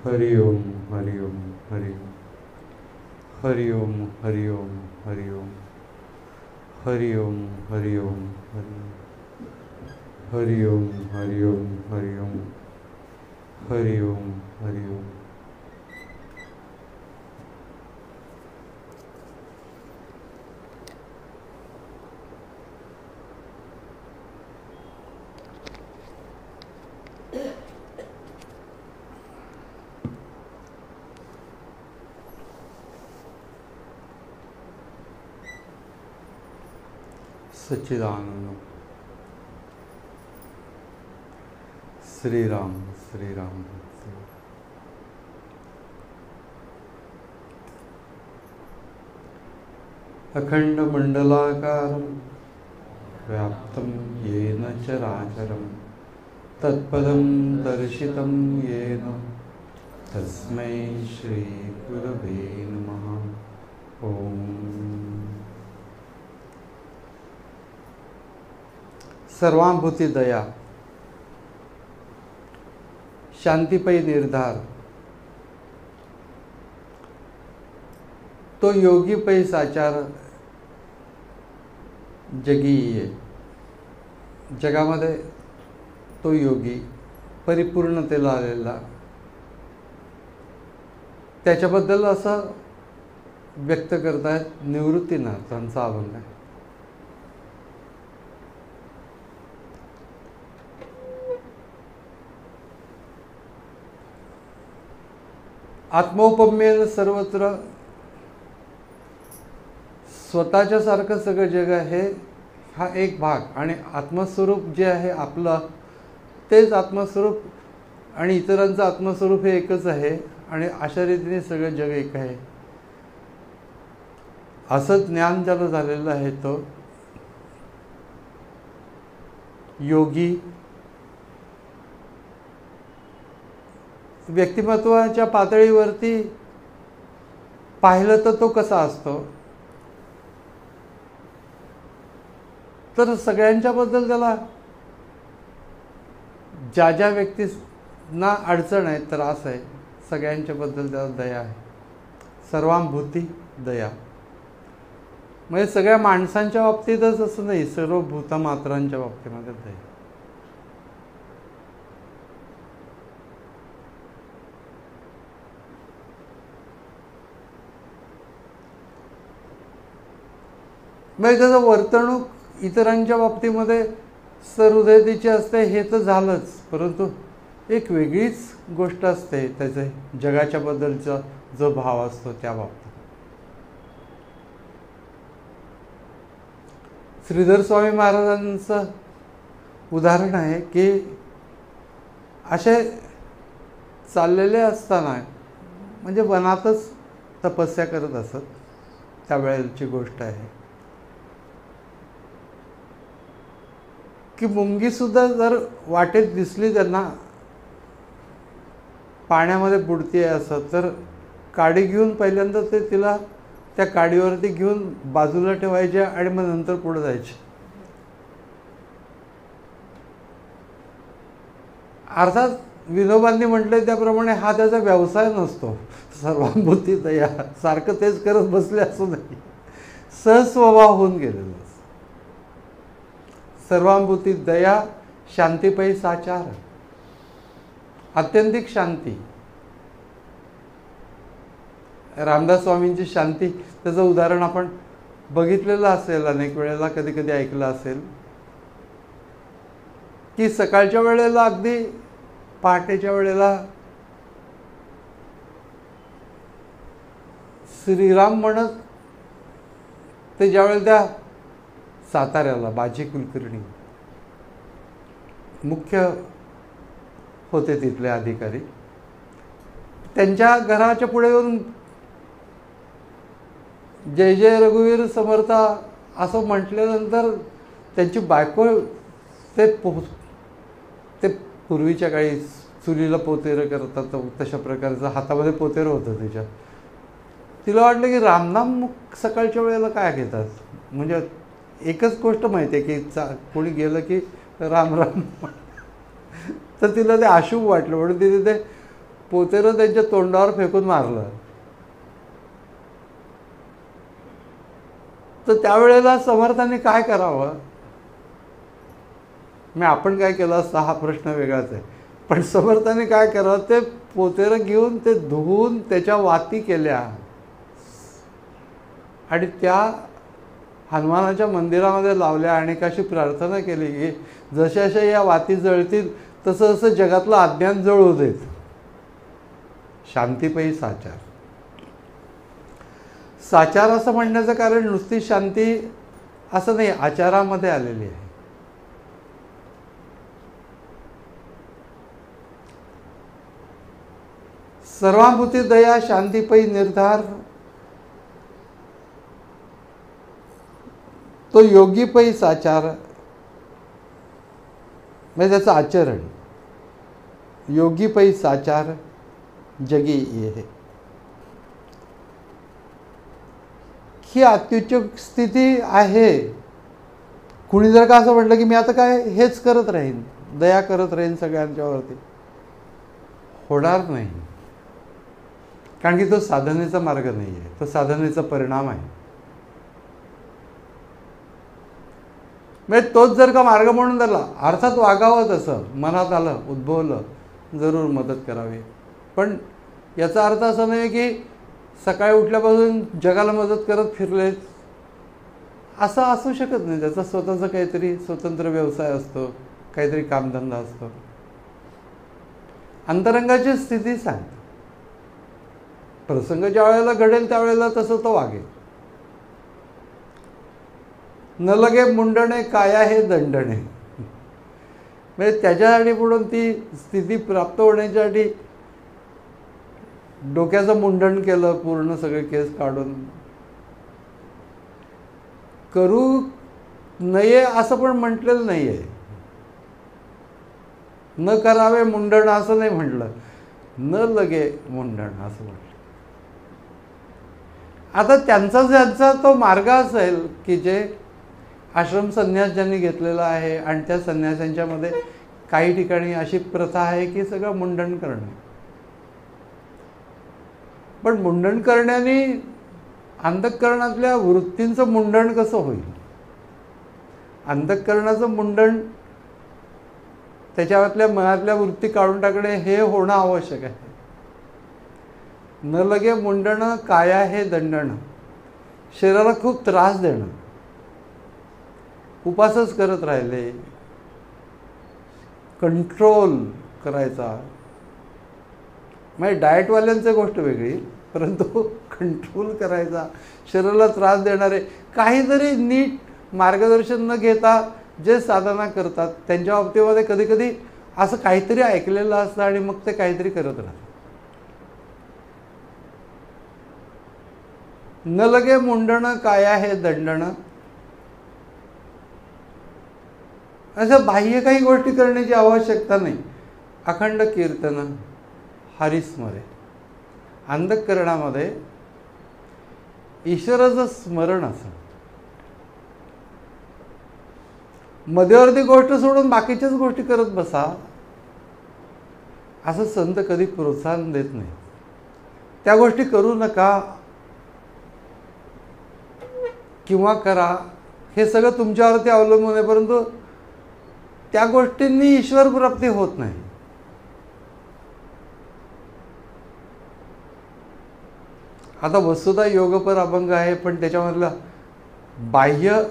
हरि ओम हरि ओम हरि ओम हरि ओम हरि ओम हरि ओम हरि ओम हरि ओम हरि ओम हरि ओम हरि ओम हरि ओम हरि ओम। सच्चिदानंद श्री राम श्री राम। अखंड मंडलाकारं व्याप्तं येन चराचरं तत्पदं दर्शितं येन तस्मै श्री गुरवे नमः। ओम। सर्वांभूती दया, शांतिपै निर्धार, तो योगी पै साचार जगी ये। जगामध्ये तो योगी परिपूर्णतेला आलेला, त्याच्याबद्दल असं व्यक्त करतायत निवृत्तीनाथांचा अभंग आहे। आत्मौपम्येन सर्वत्र स्वतःच्या सारखं सगळं जग आहे हा एक भाग, आणि आत्मस्वरूप जे आहे आपलं तेच आत्मस्वरूप आणि इतरांचं आत्मस्वरूप हे एकच आहे, आणि अशा रीतीने सगळं जग एक आहे असं ज्ञान ज्याला झालेलं आहे तो योगी व्यक्तिमत्वाच्या पातळीवरती पाहिलं तर तो कसा असतो, तर सगळ्यांच्याबद्दल त्याला ज्या ज्या व्यक्तींना अडचण आहे, त्रास आहे, सगळ्यांच्याबद्दल त्याला दया आहे। सर्वांभूती दया म्हणजे सगळ्या माणसांच्या बाबतीतच असं नाही, सर्व भूतमात्रांच्या बाबतीमध्ये दया। म्हणजे त्याचं वर्तणूक इतरांच्या बाबतीमध्ये सहृदयतेची असते हे तर झालंच, परंतु एक वेगळीच गोष्ट असते त्याचे जगाच्या बद्दलचा जो भाव असतो त्या बाबतीत। श्रीधर स्वामी महाराजांचं उदाहरण आहे की असे चाललेले असताना, म्हणजे वनातच तपस्या करत असत, त्यावेळेची गोष्ट आहे की मुंगीसुद्धा जर वाटेत दिसली त्यांना पाण्यामध्ये बुडती आहे असं, तर काडी घेऊन पहिल्यांदा ते तिला त्या काडीवरती घेऊन बाजूला ठेवायचे आणि मग नंतर पुढे जायचे। अर्थात विनोबांनी म्हटले त्याप्रमाणे हा त्याचा व्यवसाय नसतो। सर्वांभूती दया सारखं तेच करत बसले असं नाही, सहस्वभाव होऊन गेलेला। सर्वांभूती दया शांतीपै साचार, आत्यंतिक शांती। रामदास स्वामींची शांती त्याचं उदाहरण आपण बघितलेलं असेल, अनेक वेळेला कधी कधी ऐकलं असेल की सकाळच्या वेळेला अगदी पहाटेच्या वेळेला श्रीराम म्हणत ते ज्यावेळेला त्या साताऱ्याला बाजी कुलकर्णी मुख्य होते तिथले अधिकारी, त्यांच्या घराच्या पुढे येऊन जय जय रघुवीर समर्था असं म्हटल्यानंतर त्यांची बायको ते पूर्वीच्या काळी चुलीला पोतेरं करतात तशा प्रकारचं हातामध्ये पोतेरं होतं तिच्या, तिला वाटलं की रामनाम सकाळच्या वेळेला काय घेतात, म्हणजे एकच गोष्ट माहिती आहे की कोणी गेलं की राम राम, तर तिला ते अशुभ वाटलं म्हणून तिने ते पोतेरं त्यांच्या तोंडावर फेकून मारलं, तर त्यावेळेला समर्थांनी काय करावं? मी आपण काय केलं असतं हा प्रश्न वेगळाच आहे, पण समर्थांनी काय करावं? ते पोतेरं घेऊन ते धुवून त्याच्या वाती केल्या आणि त्या हनुमानाच्या मंदिरामध्ये लावल्या आणि कशी प्रार्थना केली की जशा जशा या वाती जळतील तसं तसं जगातलं अज्ञान जळू देत. शांतीपैकी साचार. साचार असं म्हणण्याचं कारण नुसती शांती असं नाही, आचारामध्ये आलेली आहे. सर्वाभूती दया शांतीपैकी निर्धार, तो योगीपैकी साचार, म्हणजे त्याचं आचरण. योगीपैकी साचार जगी ये. ही अत्युच्च स्थिती आहे. कुणी जर का असं म्हटलं की मी आता काय हेच करत राहीन, दया करत राहीन सगळ्यांच्यावरती, होणार नाही. कारण की तो साधनेचा मार्ग नाही आहे, तो साधनेचा परिणाम आहे. म्हणजे तोच जर का मार्ग म्हणून धरला, अर्थात वागावं तसं, मनात आलं उद्भवलं जरूर मदत करावी, पण याचा अर्थ असा नाही की सकाळी उठल्यापासून जगाला मदत करत फिरले, असं असू शकत नाही. त्याचा स्वतःचा काहीतरी स्वतंत्र व्यवसाय असतो, काहीतरी कामधंदा असतो. अंतरंगाची स्थिती सांगते. प्रसंग ज्या वेळेला घडेल त्यावेळेला तसं तो वागेल. न लगे मुंडणे काया हे दंडणे. म्हणजे त्याच्यासाठी पुढून ती स्थिती प्राप्त होण्यासाठी डोक्याचं मुंडण केलं, पूर्ण सगळे केस काढून. करू नये असं पण म्हटलेलं नाही आहे. न करावे मुंडण असं नाही म्हटलं, न लगे मुंडण असं म्हटलं. आता त्यांचा तो मार्ग असेल की जे आश्रम संन्यास ज्यांनी घेतलेला आहे, आणि त्या संन्यासांच्या मध्ये काही ठिकाणी अशी प्रथा आहे की सगळं मुंडन करणं. पण मुंडन करण्याने अंतःकरणातल्या वृत्तींचं मुंडन कसं होईल? अंतःकरणाचं मुंडन, त्याच्यातल्या मनातल्या वृत्ती काढून टाकणे हे होणं आवश्यक आहे. न लगे मुंडणं काया हे दंडणं. शरीराला खूप त्रास देणं, उपासच करत राहिले, कंट्रोल करायचा. म्हणजे डाएटवाल्यांची गोष्ट वेगळी, परंतु कंट्रोल करायचा, शरीराला त्रास देणारे काहीतरी नीट मार्गदर्शन न घेता जे साधना करतात त्यांच्या बाबतीमध्ये कधी कधी असं काहीतरी ऐकलेलं असतं आणि मग ते काहीतरी करत राहतात. न लगे मुंडणं काया हे दंडणं. असं बाह्य काही गोष्टी करण्याची आवश्यकता नाही. अखंड कीर्तन, हरिस्मरे. अंतःकरणामध्ये ईश्वराचं स्मरण असं. मध्यवर्ती गोष्ट सोडून बाकीच्याच गोष्टी करत बसा असं संत कधी प्रोत्साहन देत नाही. त्या गोष्टी करू नका किंवा करा, हे सगळं तुमच्यावरती अवलंबून आहे, परंतु त्या गोष्टींनी ईश्वर प्राप्ती होत नाही. आता वस्तुतः योगपर अभंग आहे, पण त्याच्यामधलं बाह्य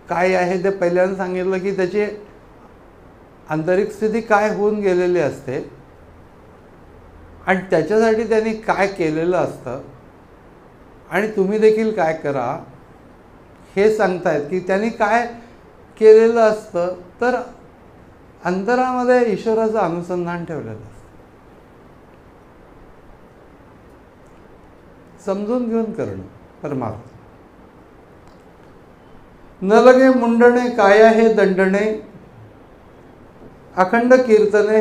काय आहे ते पहिल्यांदा सांगितलं की त्याची आंतरिक स्थिती काय होऊन गेलेली असते आणि त्याच्यासाठी त्यांनी काय केलेलं असतं, आणि तुम्ही देखील काय करा हे सांगतायत की त्यांनी काय केलेलं असतं. तर अंतरामध्ये ईश्वराचं अनुसंधान ठेवलेलं असतं. समजून घेऊन करणं परमार्थ. न लगे मुंडणे काया हे दंडणे. अखंड कीर्तने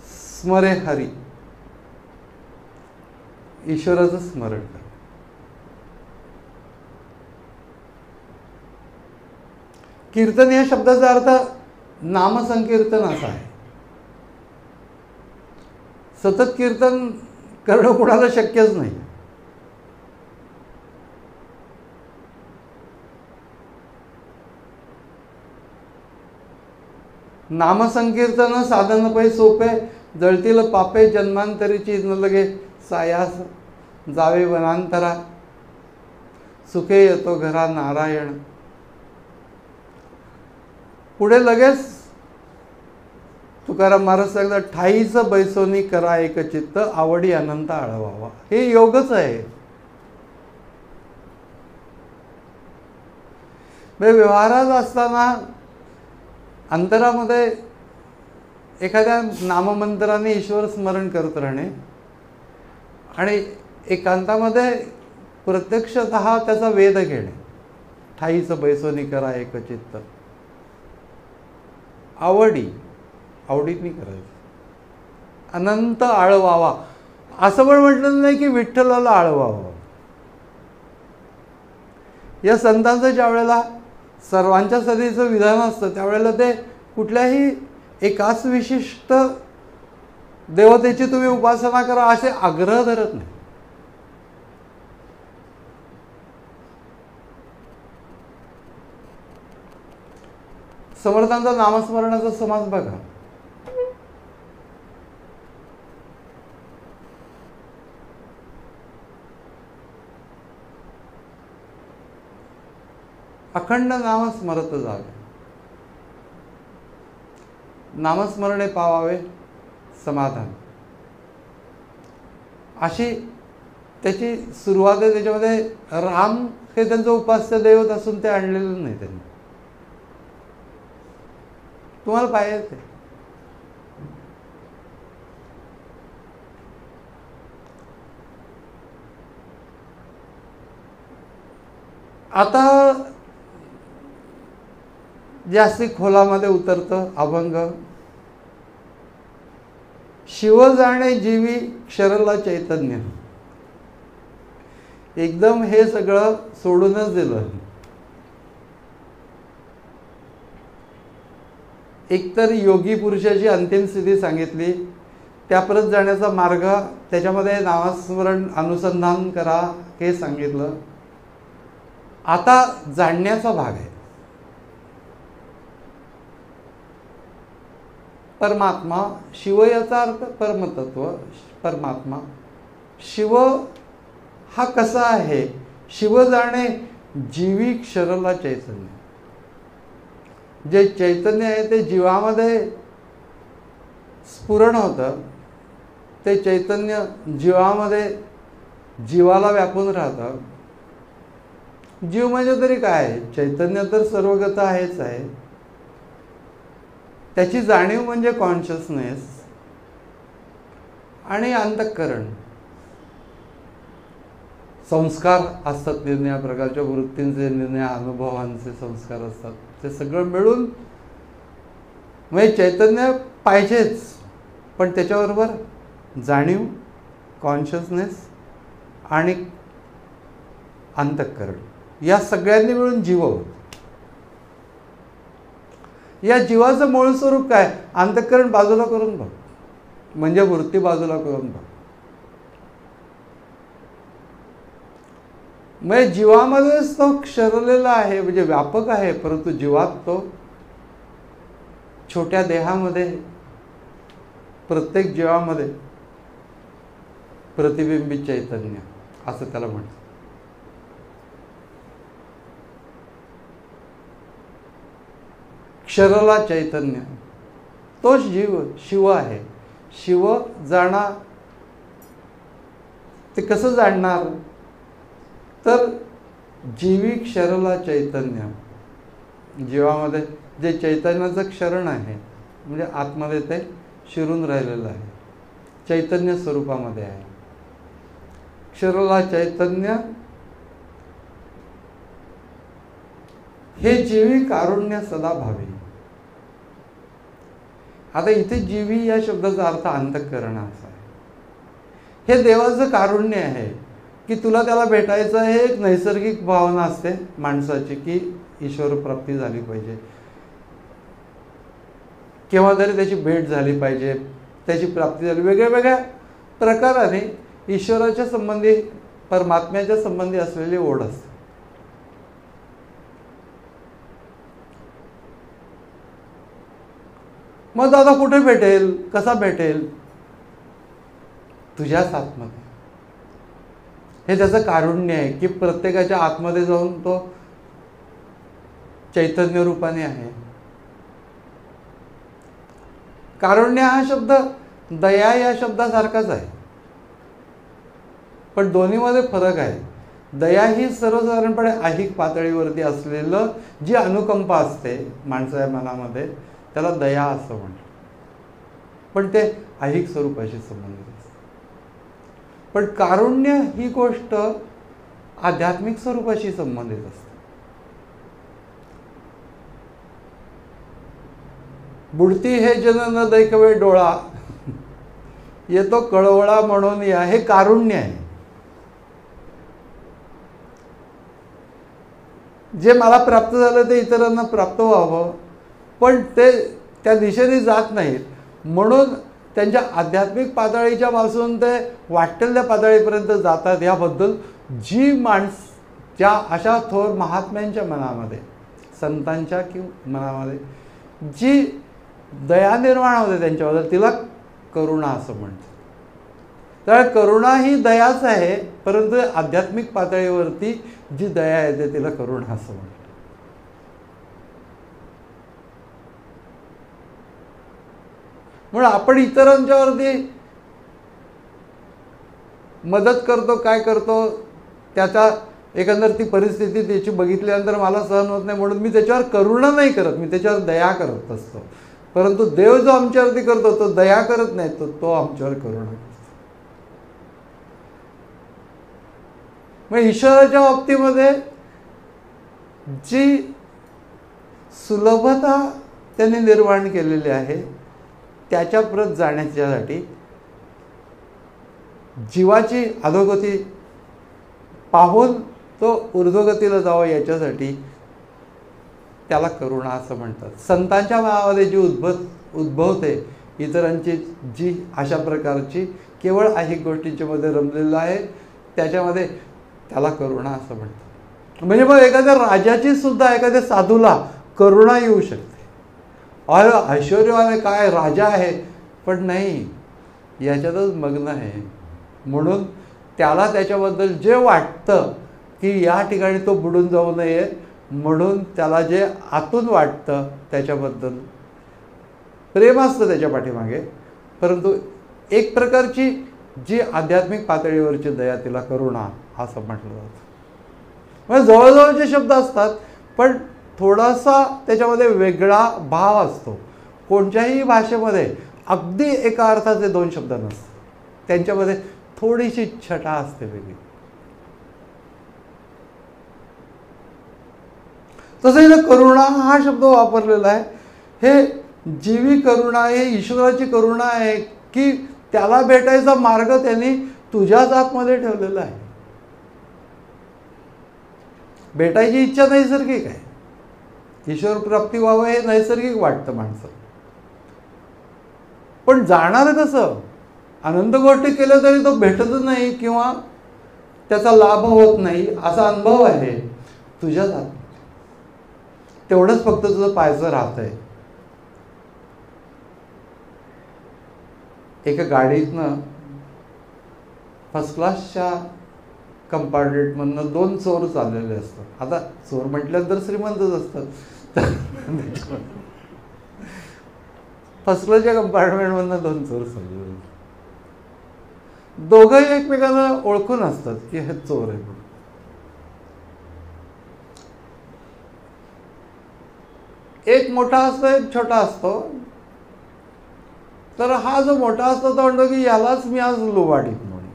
स्मरे हरी. ईश्वराचं स्मरण कर. कीर्तन या शब्दाचा अर्थ नामसंकीर्तन असा आहे. सतत कीर्तन करणं कोणाला शक्यच नाही. नामसंकीर्तन साधन पै सोपे, जळतील पापे जन्मांतरीची न लगे सायास, जावे वनांतरा सुखे येतो घरा नारायण. पुढे लगेच तुकाराम महाराज सांगतात, ठाईच बैसोनी करा एक चित्त, आवडी अनंत आळवावा. हे योगच आहे. व्यवहारात असताना अंतरामध्ये एखाद्या नाममंत्राने ईश्वर स्मरण करत राहणे आणि एकांतामध्ये प्रत्यक्षतः त्याचा वेध घेणे. ठाईच बैसोनी करा एक चित्त, आवडीने करायचं. अनंत आळवावा, असं पण म्हटलं नाही की विठ्ठलाला आळवावं. या संतांचं ज्या वेळेला सर्वांच्या सदीचं विधान असतं त्यावेळेला ते कुठल्याही एकाच विशिष्ट देवतेची तुम्ही उपासना करा असे आग्रह धरत नाही. समर्थांचा नामस्मरणाचा समाज बघा. अखंड नाम स्मरत जावे, नामस्मरणे पावावे समाधान, अशी त्याची सुरुवात आहे. त्याच्यामध्ये राम हे त्यांचं उपास्य दैवत असून ते आणलेलं नाही त्यांनी. तुम्हाला पाहिजे ते आता जास्ती खोलामध्ये उतरतं अभंग. शिव जाणे जीवी क्षरला चैतन्य. एकदम हे सगळं सोडूनच दिलं. एकतर योगी पुरुषाची अंतिम स्थिती सांगितली, त्या परत जाण्याचा मार्ग, त्याच्यामध्ये नामस्मरण अनुसंधान करा हे सांगितलं. आता जाणण्याचा भाग आहे. परमात्मा, शिव याचा अर्थ परमतत्व, परमात्मा. शिव हा कसा आहे? शिव जाणे जीवी क्षरला चैतन्य. जे चैतन्य आहे ते जीवामध्ये स्फुरण होतं. ते चैतन्य जीवामध्ये जीवाला व्यापून राहतं. जीव म्हणजे तरी काय? चैतन्य तर सर्वगत आहेच आहे. त्याची जाणीव म्हणजे कॉन्शियसनेस. आणि अंतःकरण, संस्कार असतात, निर्णया प्रकारच्या वृत्तींचे, निर्णय अनुभवांचे संस्कार असतात. ते सगळं मिळून म्हणजे चैतन्य पाहिजेच, पण त्याच्याबरोबर जाणीव, कॉन्शियसनेस आणि अंतःकरण, या सगळ्यांनी मिळून जीव होतं. या जीवाचं मूळ स्वरूप काय? अंतःकरण बाजूला करून बघ, म्हणजे वृत्ती बाजूला करून बघ. म्हणजे जीवामध्येच तो क्षरलेला आहे, म्हणजे व्यापक आहे, परंतु जीवात तो छोट्या देहामध्ये, प्रत्येक जीवामध्ये प्रतिबिंबित चैतन्य असं त्याला म्हणतात. क्षरला चैतन्य, तोच जीव शिव आहे. शिव जाणा, ते कसं जाणणार? तर जीवी क्षरला चैतन्य, जीवामध्ये जे चैतन्याचं क्षरण आहे, म्हणजे आतमध्ये ते शिरून राहिलेलं आहे, चैतन्य स्वरूपामध्ये आहे. क्षरला चैतन्य हे जीवी कारुण्य सदा भावी. आता इथे जीवी या शब्दाचा अर्थ अंतःकरण असा आहे. हे देवाचं कारुण्य आहे की तुला त्याला भेटायचं आहे. एक नैसर्गिक भावना असते माणसाची की ईश्वर प्राप्ती झाली पाहिजे, केव्हा तरी त्याची भेट झाली पाहिजे, त्याची प्राप्ती झाली. वेगळ्या वेगळ्या प्रकाराने ईश्वराच्या संबंधी, परमात्म्याच्या संबंधी असलेली ओढ असते. मग दादा कुठे भेटेल, कसा भेटेल? तुझ्याच आतमध्ये. हे त्याचं कारुण्य आहे की प्रत्येकाच्या आतमध्ये जाऊन तो चैतन्य रूपाने आहे. कारुण्य हा शब्द दया या शब्दासारखाच आहे, पण दोन्हीमध्ये फरक आहे. दया ही सर्वसाधारणपणे ऐहिक पातळीवरती असलेलं जी अनुकंपा असते माणसाच्या मनामध्ये, त्याला दया असं म्हणतात. पण ते ऐहिक स्वरूपाशी संबंधित असते. पण कारुण्य ही गोष्ट आध्यात्मिक स्वरूपाशी संबंधित असते. बुडती हे जन न दैकवे डोळा, येतो कळवळा म्हणून या, हे कारुण्य आहे. जे मला प्राप्त झालं ते इतरांना प्राप्त व्हावं, पण ते त्या दिशेने जात नाहीत. म्हणून त्यांच्या आध्यात्मिक पातळीच्या पासून ते वाटेल त्या पातळीपर्यंत जातात. याबद्दल जी ज्या अशा थोर महात्म्यांच्या मनामध्ये, संतांच्या मनामध्ये जी दया निर्माण होते त्यांच्याबद्दल, तिला करुणा असं म्हणतात. तर करुणा ही दयाच आहे, परंतु आध्यात्मिक पातळीवरती जी दया येते तिला करुणा असं म्हणतात. म्हणून आपण इतरांच्यावरती मदत करतो, काय करतो, त्याचा एकंदर ती परिस्थिती त्याची बघितल्यानंतर मला सहन होत नाही म्हणून मी त्याच्यावर करुणा नाही करत, मी त्याच्यावर दया करत असतो. परंतु देव जो आमच्यावरती करतो तो दया करत नाही, तो आमच्यावर करुणा करतो. मग ईश्वराच्या बाबतीमध्ये जी सुलभता त्यांनी निर्माण केलेली आहे त्याच्या प्रत जाण्याच्यासाठी, जीवाची अधोगती पाहून तो ऊर्ध्वगतीला जावं याच्यासाठी त्याला करुणा असं म्हणतात. संतांच्या मनामध्ये जी उद्भवते इतरांची जी अशा प्रकारची केवळ ऐहिक गोष्टींच्या मध्ये रमलेलं आहे, त्याच्यामध्ये त्याला करुणा असं म्हणतात. म्हणजे मग एखाद्या राजाची सुद्धा एखाद्या साधूला करुणा येऊ शकते. अरे ऐश्वर्यवान काय राजा आहे, पण नाही, याच्यातच मग्न आहे. म्हणून त्याला त्याच्याबद्दल जे वाटतं की या ठिकाणी तो बुडून जाऊ नये, म्हणून त्याला जे आतून वाटतं त्याच्याबद्दल प्रेम असतं त्याच्या पाठीमागे. परंतु एक प्रकारची जी आध्यात्मिक पातळीवरची दया, तिला करुणा असं म्हटलं जातं. म्हणजे जवळजवळचे शब्द असतात, पण थोडासा त्याच्यामध्ये वेगळा भाव असतो. कोणत्याही भाषेमध्ये अगदी एका अर्थाचे दोन शब्द नसतात, त्यांच्यामध्ये थोडीशी छटा असते वेगळी. तसं करुणा हा शब्द वापरलेला आहे. हे जीवी करुणा आहे, ईश्वराची करुणा आहे की त्याला भेटायचा मार्ग त्यांनी तुझ्याच आतमध्ये ठेवलेला आहे. भेटायची इच्छा नैसर्गिक आहे. ईश्वर प्राप्ती व्हावं हे नैसर्गिक वाटतं माणसं. पण जाणार कसं? अनंत गोष्टी केल्या तरी तो भेटतच नाही किंवा त्याचा लाभ होत नाही असा अनुभव आहे तुझ्याच आत. तेवढंच फक्त तुझं पाहायचं राहतंय. एका गाडीतनं फर्स्ट क्लासच्या कंपार्टमेंटमधनं 2 चोर चाललेले असतात. आता चोर म्हटल्यानंतर श्रीमंतच असतात. फर्स्ट क्लासच्या कंपार्टमेंटमधनं 2 चोर चाललेले, दोघंही एकमेकांना ओळखून असतात की हे चोर आहे म्हणून. एक मोठा असतो, एक छोटा असतो. तर हा जो मोठा असतो तो म्हणतो की यालाच मी आज लुबाडीत म्हणून.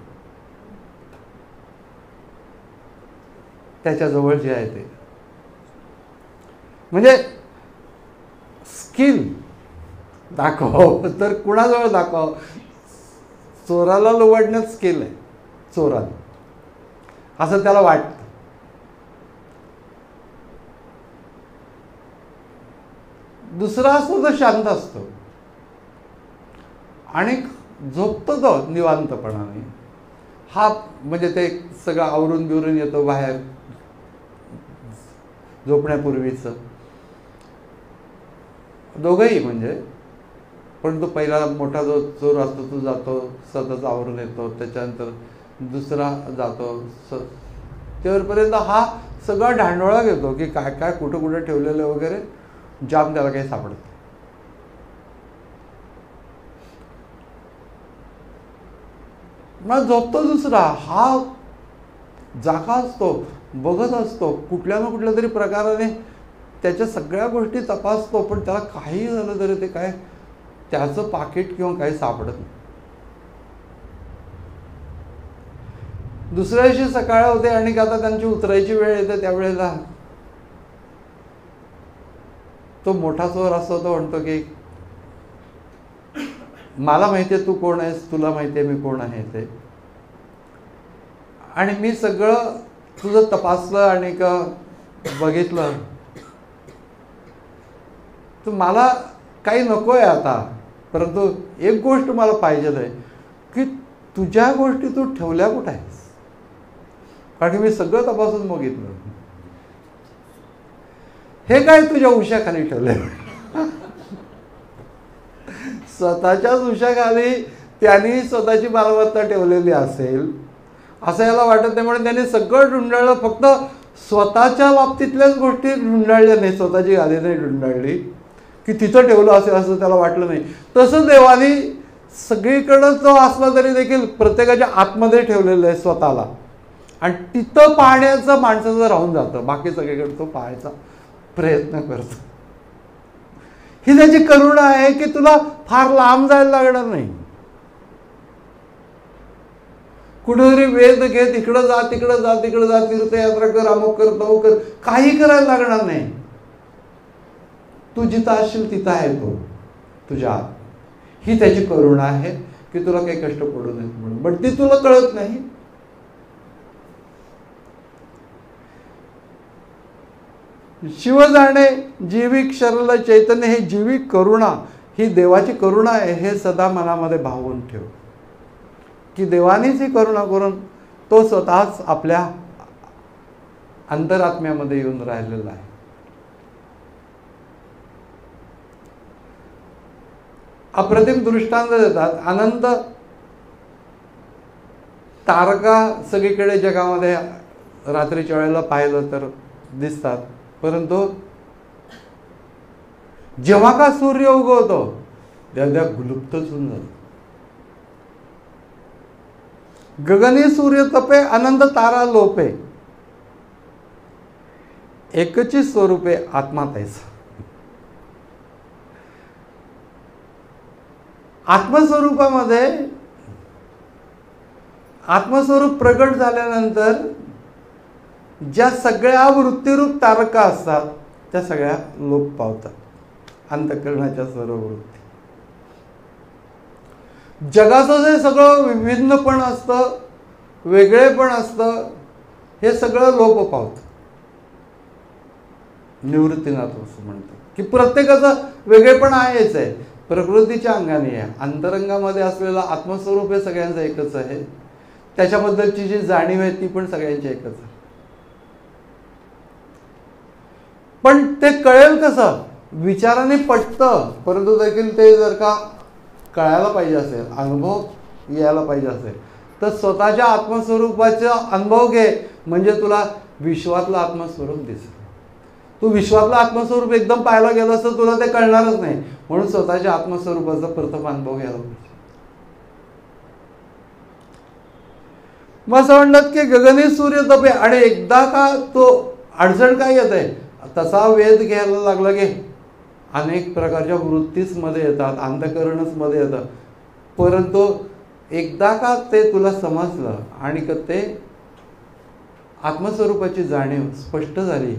त्याच्याजवळ जे आहे ते म्हणजे स्किल दाखव, तर कुणाजवळ दाखव? चोराला लुबाडण्यात स्किल आहे चोराला, असं त्याला वाटतं. दुसरा असतो तो शांत असतो. आणि झोपतो तो निवांतपणाने. हा म्हणजे ते सगळं आवरून बिवरून येतो बाहेर झोपण्यापूर्वीचं, दोघंही म्हणजे. पण तो पहिला मोठा जो चोर असतो तो जातो, स्वतःच आवरून येतो, त्याच्यानंतर दुसरा जातो, तेवढपर्यंत हा सगळा ढांडोळा घेतो की काय काय कुठं कुठं ठेवलेलं वगैरे, जाम त्याला काही सापडत. मग झोपतो दुसरा, हा जागा असतो, बघत असतो, कुठल्या ना कुठल्या तरी प्रकाराने त्याच्या सगळ्या गोष्टी तपासतो, पण त्याला काही झालं तरी ते काय त्याचं पाकिट किंवा काही सापडत नाही. दुसऱ्या दिवशी सकाळ होते आणि आता त्यांची उतरायची वेळ येते, त्यावेळेला तो मोठा चोर असतो, तो म्हणतो की मला माहिती आहे तू कोण आहेस, तुला माहिती आहे मी कोण आहे ते, आणि मी सगळं तुझं तपासलं आणि बघितलं, तर मला काही नको आहे आता, परंतु एक गोष्ट मला पाहिजे आहे की तुझ्या गोष्टी तू ठेवल्या कुठं आहेस, कारण की मी सगळं तपासून बघितलं. हे काय तुझ्या उशाखाली ठेवलंय. स्वतःच्याच उशाखाली त्यांनी स्वतःची मालमत्ता ठेवलेली असेल असं याला वाटत नाही, म्हणून त्यांनी सगळं ढुंढाळलं, फक्त स्वतःच्या बाबतीतल्याच गोष्टी ढुंढाळल्या नाही, स्वतःची गादी नाही ढुंढाळली की तिथं ठेवलं असेल असं त्याला वाटलं नाही. तसं देवानी सगळीकडं तो असला तरी देखील प्रत्येकाच्या आतमध्ये ठेवलेलं आहे स्वतःला, आणि तिथं पाहण्याचं माणसाचं राहून जातं, बाकी सगळीकडे तो पाहायचा प्रयत्न करतो. ही त्याची करुणा आहे की तुला फार लांब जायला लागणार नाही, कुठेतरी वेध घे, तिकडं जा तिकडं जा तिकडं जा, तीर्थयात्रा कर, अमुक कर तमुक कर, काही करायला लागणार नाही. तू जिथं असशील तिथं आहे तो तुझ्या आत. ही त्याची करुणा आहे की तुला काही कष्ट पडू नये म्हणून, पण ती तुला कळत नाही. शिव जाणे जीविक शरल चैतन्य, हे जीविक करुणा ही देवाची करुणा आहे, हे सदा मनामध्ये भावून ठेव की देवानीच ही करुणा करून तो स्वतःच आपल्या अंतरात्म्यामध्ये येऊन राहिलेला आहे. अप्रतिम दृष्टांत देतात. अनंत तारका सगळीकडे जगामध्ये रात्रीच्या वेळेला पाहिलं तर दिसतात, परंतु जेव्हा का सूर्य उगवतो त्या गुलुप्तच होऊन जातो. गगनी सूर्य तपे, अनंत तारा लोपे, एकची स्वरूपे आत्मा तैसा. आत्मस्वरूपामध्ये आत्मस्वरूप प्रगट झाल्यानंतर ज्या सगळ्या वृत्तीरूप तारका असतात त्या सगळ्या लोप पावतात, अंतःकरणाच्या सर्व वृत्ती. जगाचं जे सगळं विभिन्नपण असतं, वेगळेपण असतं, हे सगळं लोप पावतं. निवृत्तीनाथ असं म्हणतात की प्रत्येकाचं वेगळेपण आहेच आहे, प्रकृतीच्या अंगाने आहे. अंतरंगामध्ये असलेलं आत्मस्वरूप हे सगळ्यांचं एकच आहे, त्याच्याबद्दलची जी जाणीव आहे ती पण सगळ्यांची एकच आहे. पण ते कळेल कसं? विचाराने पटतं, परंतु देखील ते जर का कळायला पाहिजे असेल, अनुभव यायला पाहिजे असेल, तर स्वतःच्या आत्मस्वरूपाचा अनुभव घे, म्हणजे तुला विश्वातलं आत्मस्वरूप दिसेल. तू विश्वातलं आत्मस्वरूप एकदम पाहायला गेलास तर तुला ते कळणारच नाही, म्हणून स्वतःच्या आत्मस्वरूपाचा प्रथम अनुभव घ्यायला पाहिजे. मग असं म्हणतात की गगनी सूर्य तपे, आणि एकदा का तो अडचण काय येत आहे, तसा वेध घ्यायला लागला की अनेक प्रकारच्या वृत्तीच मध्ये येतात, अंतःकरणच मध्ये येतं, परंतु एकदा का ते तुला समजलं आणि का ते आत्मस्वरूपाची जाणीव स्पष्ट झाली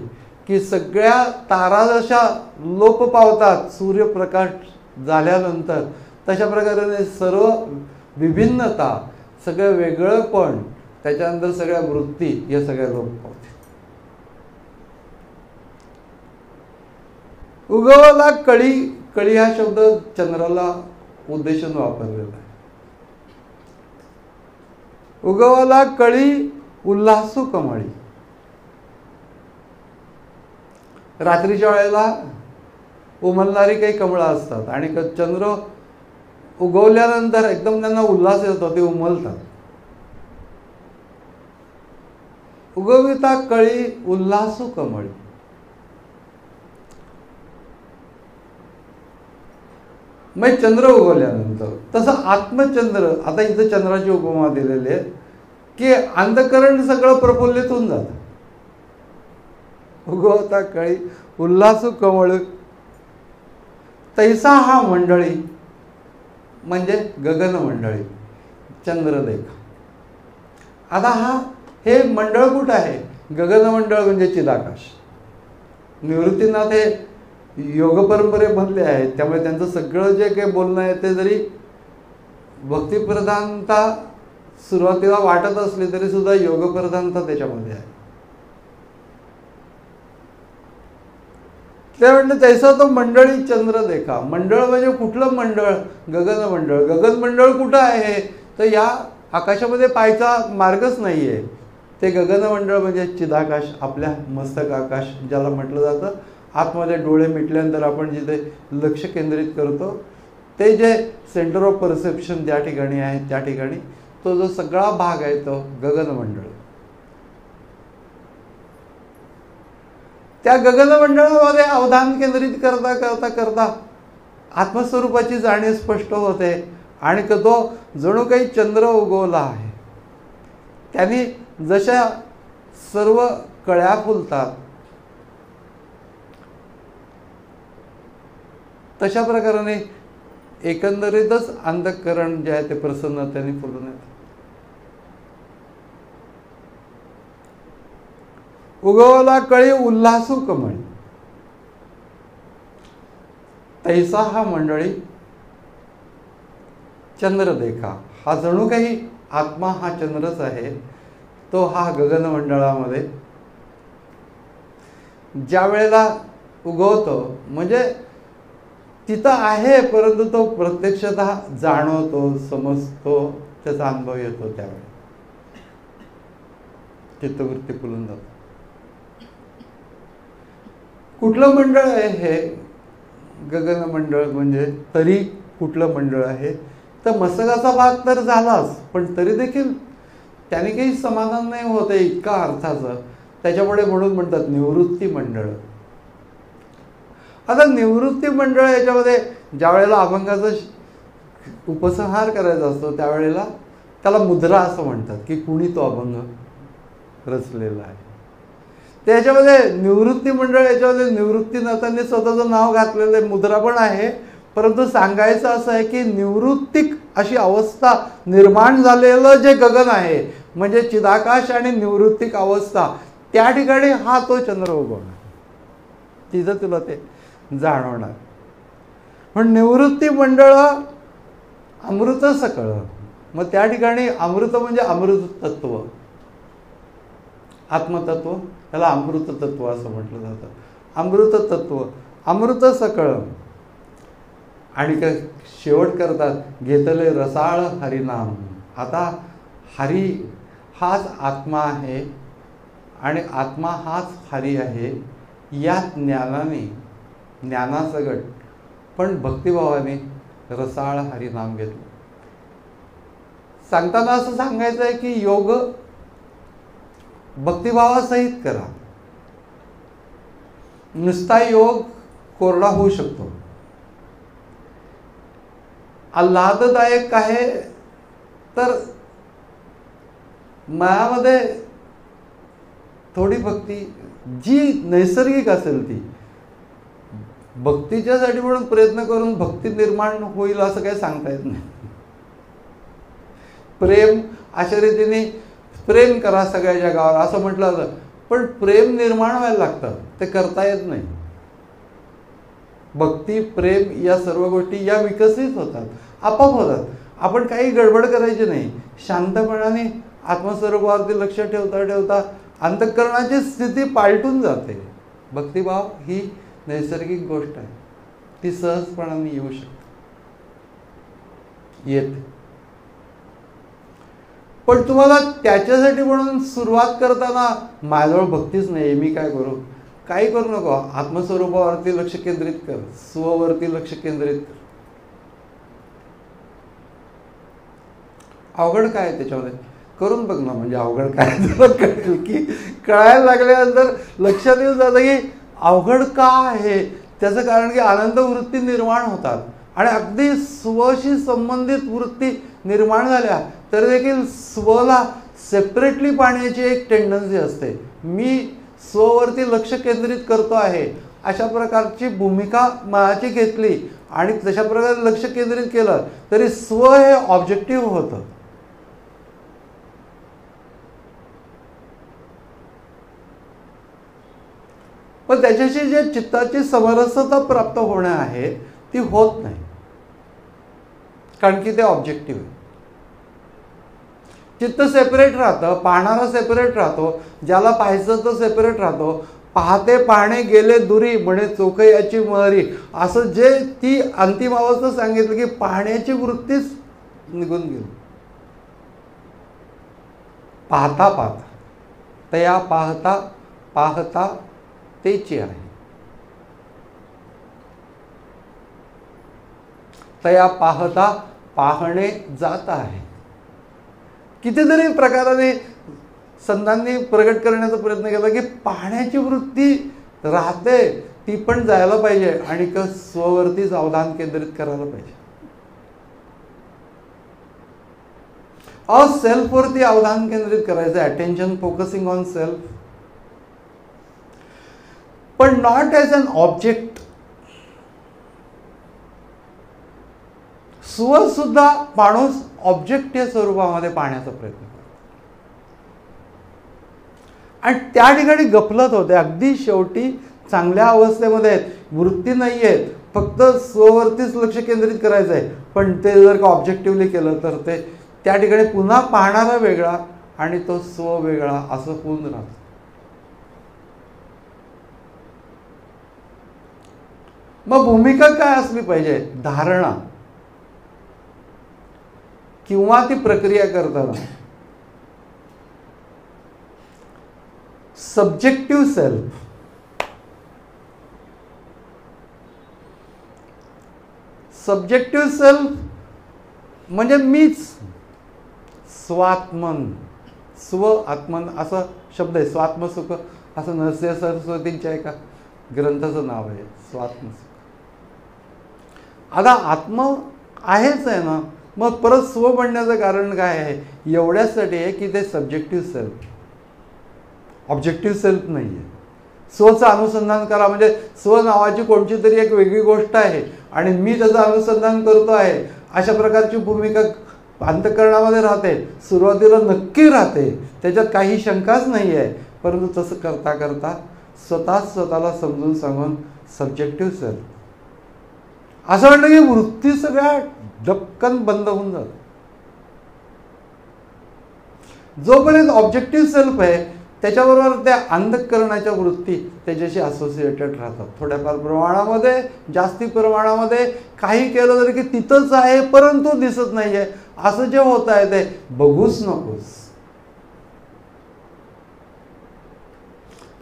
की सगळ्या तारा जशा लोप पावतात सूर्यप्रकाश झाल्यानंतर, तशा प्रकारे सर्व विभिन्नता, सगळं वेगळंपण, त्याच्यानंतर सगळ्या वृत्ती या सगळ्या लोप पावतात. उगवला कळी, कळी हा शब्द चंद्राला उद्देशून वापरलेला आहे. उगवला कळी उल्हासू कमळी. रात्रीच्या वेळेला उमलणारी काही कमळं असतात आणि चंद्र उगवल्यानंतर एकदम त्यांना उल्हास येतो, ते उमलतात. उगविता कळी उल्हासू कमळी. मग चंद्र उगवल्यानंतर तसं आत्मचंद्र, आता इथं चंद्राची उपमा दिलेली आहे की अंधकरण सगळं प्रफुल्लित होऊन जातं. उगवता कळी उल्हासू कमळ तैसा हा मंडळी म्हणजे गगन मंडळी चंद्रदेखा. आता हे मंडळ कुठं आहे? गगन मंडळ म्हणजे चिदाकाश. निवृत्तीनाथ हे योग परंपरेमधले आहेत, त्यामुळे त्यांचं सगळं जे काही बोलणं आहे ते जरी भक्तिप्रधानता सुरुवातीला वाटत असली तरी सुद्धा योगप्रधानता त्याच्यामध्ये आहे. ते म्हटलं तैसा तो मंडळी चंद्र देखा. मंडळ म्हणजे कुठलं मंडळ? गगन मंडळ. गगन मंडळ कुठं आहे? तर या आकाशामध्ये पाहायचा मार्गच नाहीये. ते गगन मंडळ म्हणजे चिदाकाश, आपल्या मस्तक आकाश ज्याला म्हटलं जातं. आतमध्ये डोळे मिटल्यानंतर आपण जिथे लक्ष केंद्रित करतो ते जे सेंटर ऑफ परसेप्शन ज्या ठिकाणी आहे त्या ठिकाणी तो जो सगळा भाग आहे तो गगन मंडळ. त्या गगन मंडळामध्ये अवधान केंद्रित करता करता करता आत्मस्वरूपाची जाणीव स्पष्ट होते आणि तो जणू काही चंद्र उगवला आहे. त्याने जशा सर्व कळ्या फुलतात तशा प्रकाराने एकंदरीतच अंतःकरण जे आहे ते प्रसन्नतेने फुलून येतं. उगवला कळी उल्हासू कमळी तैसा हा मंडळी चंद्र देखा. हा जणू काही आत्मा हा चंद्रच आहे. तो हा गगन मंडळामध्ये ज्या वेळेला उगवतो म्हणजे तिथं आहे, परंतु तो प्रत्यक्षतः जाणवतो, समजतो, त्याचा अनुभव येतो. त्यावेळी चित्तवृत्ती फुलून जातो. कुठलं मंडळ आहे हे गगन मंडळ? म्हणजे तरी कुठलं मंडळ आहे? तर मस्तकाचा भाग तर झालाच, पण तरी देखील त्याने काही समाधान नाही होते इतका अर्थाचं. त्याच्यापुढे म्हणून म्हणतात निवृत्ती मंडळ. आता निवृत्ती मंडळ याच्यामध्ये ज्या वेळेला अभंगाचा उपसंहार करायचा असतो त्यावेळेला त्याला मुद्रा असं म्हणतात की कुणी तो अभंग रचलेला आहे. त्याच्यामध्ये निवृत्ती मंडळ, याच्यामध्ये निवृत्तीनाथांनी स्वतःचं नाव घातलेलं आहे, मुद्रा पण आहे. परंतु सांगायचं असं आहे की निवृत्तिक अशी अवस्था निर्माण झालेलं जे गगन आहे म्हणजे चिदाकाश आणि निवृत्तिक अवस्था, त्या ठिकाणी हा तो चंद्र उगवणार, तिथं तुला ते जाणवणार. पण निवृत्ती मंडळ अमृत सकळ. मग त्या ठिकाणी अमृत म्हणजे अमृत तत्व, आत्मतत्व, त्याला अमृत तत्व असं म्हटलं जातं. अमृत तत्व, अमृत सकळ. आणि शेवट करतात घेतले रसाळ हरिनाम. आता हरी हाच आत्मा आहे आणि आत्मा हाच हरी आहे. या ज्ञानाने, ज्ञानासगट पण भक्तिभावाने रसाळ हरिनाम घेतलं. सांगताना असं सांगायचं आहे की योग भक्तिभावासहित करा. नुसता योग कोरडा होऊ शकतो. आल्हाददायक आहे तर मनामध्ये थोडी भक्ती जी नैसर्गिक असेल ती, भक्तीच्यासाठी म्हणून प्रयत्न करून भक्ती निर्माण होईल असं काही सांगता येत नाही. प्रेम अशा रीतीने प्रेम करा सगळ्या जगावर असं म्हटलं जातं, पण प्रेम निर्माण व्हायला लागतं, ते करता येत नाही. भक्ती, प्रेम या सर्व गोष्टी या विकसित होतात, आपोआप होतात. आपण काही गडबड करायची नाही. शांतपणाने आत्मस्वरूपावरती लक्ष ठेवता ठेवता अंतःकरणाची स्थिती पालटून जाते. भक्तिभाव ही नैसर्गिक गोष्ट आहे, ती सहजपणाने येऊ शकते. येते. पण तुम्हाला त्याच्यासाठी म्हणून सुरुवात करताना माझ्याजवळ भक्तीच नाही, मी काय करू? काही करू नको. आत्मस्वरूपावरती लक्ष केंद्रित कर, स्ववरती लक्ष केंद्रित कर. अवघड काय त्याच्यामध्ये करून बघ ना, म्हणजे अवघड काय तुला कळेल की कळायला लागल्यानंतर लक्षात येऊन जातं की अवघड का आहे. त्याचं कारण की आनंद वृत्ती निर्माण होतात आणि अगदी स्वशी संबंधित वृत्ती निर्माण झाल्या तर देखील स्वला सेपरेटली पाहण्याची एक टेंडन्सी असते. मी स्ववरती लक्ष केंद्रित करतो आहे अशा प्रकारची भूमिका मनाची घेतली आणि तशा प्रकारे लक्ष केंद्रित केलं तरी स्व हे ऑब्जेक्टिव्ह होतं. पण त्याच्याशी जे चित्ताची समरसता प्राप्त होणं आहे ती होत नाही, कारण की ते ऑब्जेक्टिव्ह आहे. चित्त सेपरेट राहतं, पाहणारा सेपरेट राहतो, ज्याला पाहायचं तो सेपरेट राहतो. पाहते पाहणे गेले दुरी म्हणे चोखयाची महरी, असं जे ती अंतिम अवस्था सांगितलं की पाहण्याची वृत्तीच निघून गेली. पाहता पाहता तया पाहता पाहता तेची आहे, तया पाहता पाहणे जात आहे. कितीतरी प्रकाराने संतांनी प्रगट करण्याचा प्रयत्न केला की पाहण्याची वृत्ती राहते ती पण जायला पाहिजे आणि स्ववरतीच अवधान केंद्रित करायला पाहिजे. सेल्फवरती अवधान केंद्रित करायचं, अटेन्शन फोकसिंग ऑन सेल्फ, पण नॉट ॲज अन ऑब्जेक्ट. स्व सुद्धा माणूस ऑब्जेक्ट या स्वरूपामध्ये पाहण्याचा प्रयत्न करतो आणि त्या ठिकाणी गफलत होते. अगदी शेवटी चांगल्या अवस्थेमध्ये आहेत, वृत्ती नाही आहेत, फक्त स्ववरतीच लक्ष केंद्रित करायचं आहे. पण ते जर का ऑब्जेक्टिव्हली केलं तर ते त्या ठिकाणी पुन्हा पाहणारा वेगळा आणि तो स्व वेगळा असं होऊन राहतं. मग भूमिका काय असली पाहिजे? धारणा किंवा ती प्रक्रिया करताना सब्जेक्टिव्ह सेल्फ. सब्जेक्टिव्ह सेल्फ म्हणजे मीच, स्वात्मन, स्व आत्मन असा शब्द आहे. स्वात्मसुख असं नरसिंह सरस्वतींच्या एका ग्रंथाचं नाव आहे, स्वात्मसुख. आता आत्म आहेच आहे ना, मग परत स्व बनण्याचं कारण काय आहे? एवढ्यासाठी आहे की ते सब्जेक्टिव्ह सेल्फ, ऑब्जेक्टिव्ह सेल्फ नाही आहे. स्वचं अनुसंधान करा म्हणजे स्व नावाची कोणती तरी एक वेगळी गोष्ट आहे आणि मी त्याचं अनुसंधान करतो आहे अशा प्रकारची भूमिका अंतःकरणामध्ये राहते. सुरुवातीला नक्की राहते, त्याच्यात काही शंकाच नाही आहे. परंतु तसं करता करता स्वतःला समजून सांगून सब्जेक्टिव्ह सेल्फ असं वाटलं की वृत्ती सगळ्या डक्कन बंद होऊन जात. जोपर्यंत ऑब्जेक्टिव्ह सेल्फ आहे त्याच्याबरोबर त्या अंतःकरणाच्या वृत्ती त्याच्याशी असोसिएटेड राहतात. थोड्याफार प्रमाणामध्ये, जास्ती प्रमाणामध्ये. काही केलं तरी की तिथंच आहे परंतु दिसत नाहीये असं जे होत आहे ते बघूच नकोस.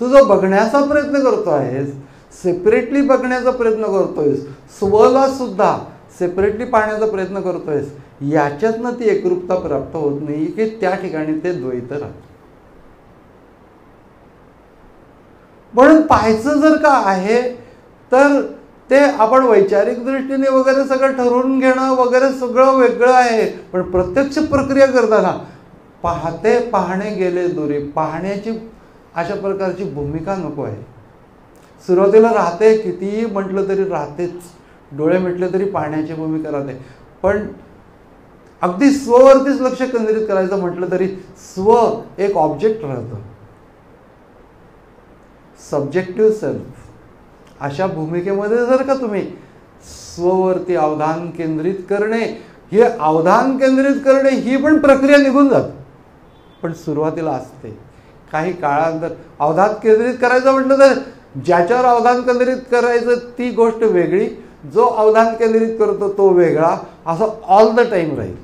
तू जो बघण्याचा प्रयत्न करतो आहेस, सेपरेटली बघण्याचा प्रयत्न करतोयस, स्वला सुद्धा सेपरेटली पाहण्याचा प्रयत्न करतोयस, याच्यातनं ती एकरूपता प्राप्त होत नाही की त्या ठिकाणी ते द्वैत राहतं. म्हणून पाहायचं जर का आहे तर ते आपण वैचारिक दृष्टीने वगैरे सगळं ठरवून घेणं वगैरे सगळं वेगळं आहे. पण प्रत्यक्ष प्रक्रिया करताना पाहते पाहणे गेले दुरी, पाहण्याची अशा प्रकारची भूमिका नको आहे. सुरुवातीला राहते, कितीही म्हटलं तरी राहतेच, डोळे मिटले तरी पाहण्याची भूमिका राहते. पण अगदी स्ववरतीच लक्ष केंद्रित करायचं म्हटलं तरी स्व एक ऑब्जेक्ट राहतं. सब्जेक्टिव्ह सेल्फ अशा भूमिकेमध्ये जर का तुम्ही स्ववरती अवधान केंद्रित करणे, हे अवधान केंद्रित करणे ही पण प्रक्रिया निघून जाते. पण सुरुवातीला असते, काही काळानंतर अवधान केंद्रित करायचं म्हटलं तर ज्याच्यावर अवधान केंद्रित करायचं ती गोष्ट वेगळी, जो अवधान केंद्रित करतो तो वेगळा, असं ऑल द टाईम राहील.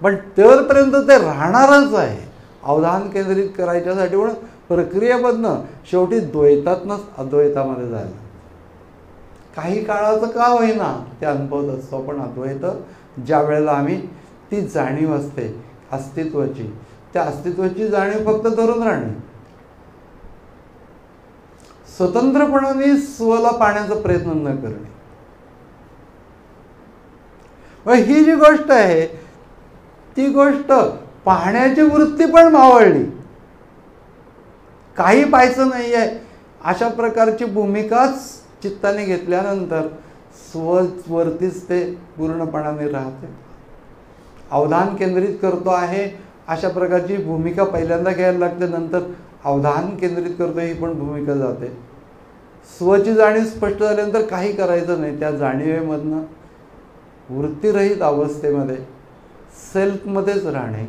पण तेवढपर्यंत ते राहणारच आहे अवधान केंद्रित करायच्यासाठी. म्हणून प्रक्रियेमधनं शेवटी द्वैतातनंच अद्वैतामध्ये जायला काही काळाचं का होईना ते अनुभवत असतो. पण अद्वैत ज्या वेळेला आम्ही ती जाणीव असते अस्तित्वाची, त्या अस्तित्वाची जाणीव फक्त धरून राहणे, स्वतंत्रपणाने स्वला पाहण्याचा प्रयत्न न करणे. ही जी गोष्ट आहे ती गोष्ट पाहण्याची वृत्ती पण मावळली, काही पाहायचं नाही आहे अशा प्रकारची भूमिकाच चित्ताने घेतल्यानंतर स्ववरतीच ते पूर्णपणाने राहते. अवधान केंद्रित करतो आहे अशा प्रकारची भूमिका पहिल्यांदा घ्यायला लागते, नंतर अवधान केंद्रित करतो ही पण भूमिका जाते. स्वची जाणीव स्पष्ट झाल्यानंतर काही करायचं नाही, त्या जाणीवेमधनं वृत्तीरहित अवस्थेमध्ये सेल्फमध्येच राहणे,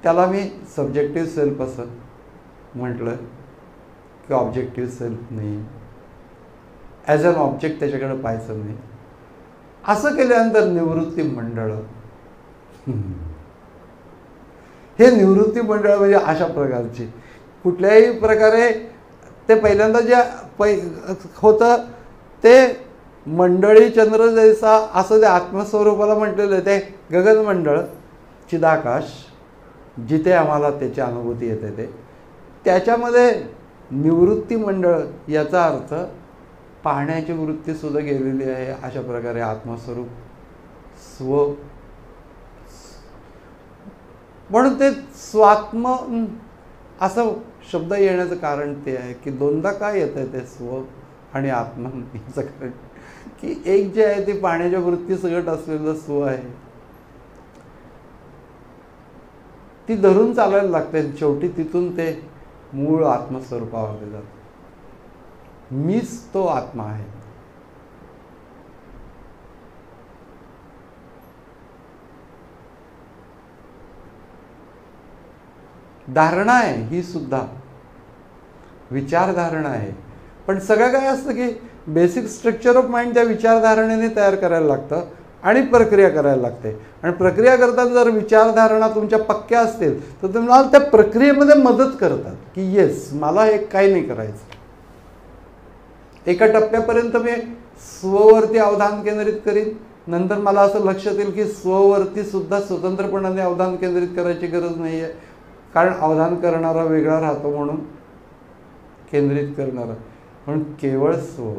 त्याला मी सब्जेक्टिव्ह सेल्फ असं म्हटलं की ऑब्जेक्टिव्ह सेल्फ नाही, ॲज अन ऑब्जेक्ट त्याच्याकडे पाहायचं नाही. असं केल्यानंतर निवृत्ती मंडळ, हे निवृत्ती मंडळ म्हणजे अशा प्रकारची कुठल्याही प्रकारे ते पहिल्यांदा जे होतं ते मंडळी चंद्र जैसा असं ते आत्मस्वरूपाला म्हटलेलं आहे, ते गगन मंडळ चिदाकाश जिथे आम्हाला त्याची अनुभूती येते ते त्याच्यामध्ये निवृत्ती मंडळ याचा अर्थ पाहण्याची वृत्ती सुद्धा गेलेली आहे. अशा प्रकारे आत्मस्वरूप स्व, म्हणून ते स्वात्म असं शब्द येण्याचं कारण ते आहे की दोनदा काय येत आहे ते स्व आणि आत्मा याचं कारण की एक जे आहे ते पाहण्याच्या वृत्ती सगळं असलेलं स्व आहे, ती धरून चालायला लागते. शेवटी तिथून ते मूळ आत्मस्वरूपावर जातं. मीच तो आत्मा आहे. धारणा आहे ही सुद्धा विचारधारणा आहे. पण सगळं काय असतं की बेसिक स्ट्रक्चर ऑफ माइंड त्या विचारधारणेने तयार करायला लागतं आणि प्रक्रिया करायला लागते. आणि प्रक्रिया करताना जर विचारधारणा तुमच्या पक्क्या असतील तर तुम्हाला त्या प्रक्रियेमध्ये मदत करतात की येस मला हे काही नाही करायचं. एका टप्प्यापर्यंत मी स्ववरती अवधान केंद्रित करीन, नंतर मला असं लक्षात येईल की स्ववरती सुद्धा स्वतंत्रपणाने अवधान केंद्रित करायची गरज नाही आहे, कारण अवधान करणारा वेगळा राहतो म्हणून केंद्रित करणारा. म्हणून केवळ स्व